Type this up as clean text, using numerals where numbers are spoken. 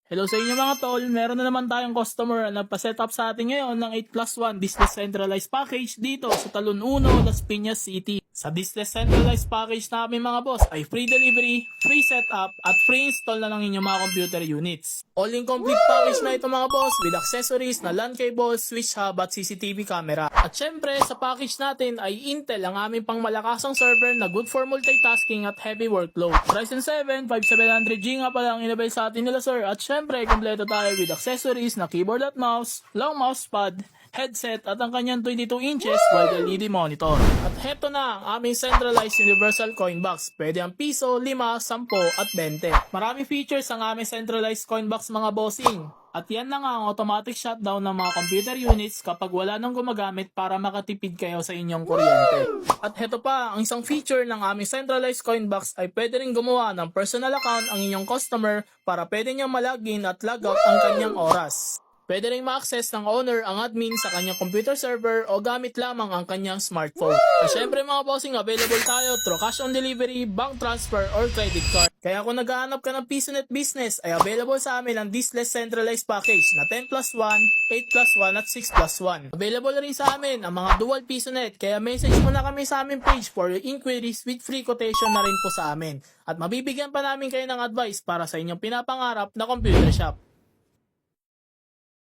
Hello sa inyo mga tol, meron na naman tayong customer na nagpa-setup sa atin ngayon ng 8+1 Displess Centralized Package dito sa Talon 1, Las Piñas City. Sa Displess Centralized Package namin mga boss ay free delivery, free setup at free install na ng inyong mga computer units. All-in complete package na ito mga boss with accessories na LAN cable, switch hub at CCTV camera. At syempre sa package natin ay Intel ang aming pangmalakasang server na good for multitasking at heavy workload. Ryzen 7 5700G nga pala ang inabay sa atin nila sir. At syempre kompleto tayo with accessories na keyboard at mouse, long mousepad, headset at ang kanyang 22 inches wide LED monitor. At heto na ang aming centralized universal coin box. Pwede ang piso, 5, 10 at 20. Marami features ang aming centralized coin box mga bossing. At yan na nga ang automatic shutdown ng mga computer units kapag wala nang gumagamit para makatipid kayo sa inyong kuryente. At heto pa, ang isang feature ng aming centralized coin box ay pwede rin gumawa ng personal account ang inyong customer para pwede niyang malagin at logout ang kanyang oras. Pwede rin ma-access ng owner ang admin sa kanyang computer server o gamit lamang ang kanyang smartphone. At syempre mga bossing, available tayo through cash on delivery, bank transfer, or credit card. Kaya kung naghahanap ka ng PisoNet business, ay available sa amin ang Displess Centralized Package na 10+1, 8+1 at 6+1. Available rin sa amin ang mga dual PisoNet, kaya message mo na kami sa aming page for your inquiries with free quotation na rin po sa amin. At mabibigyan pa namin kayo ng advice para sa inyong pinapangarap na computer shop.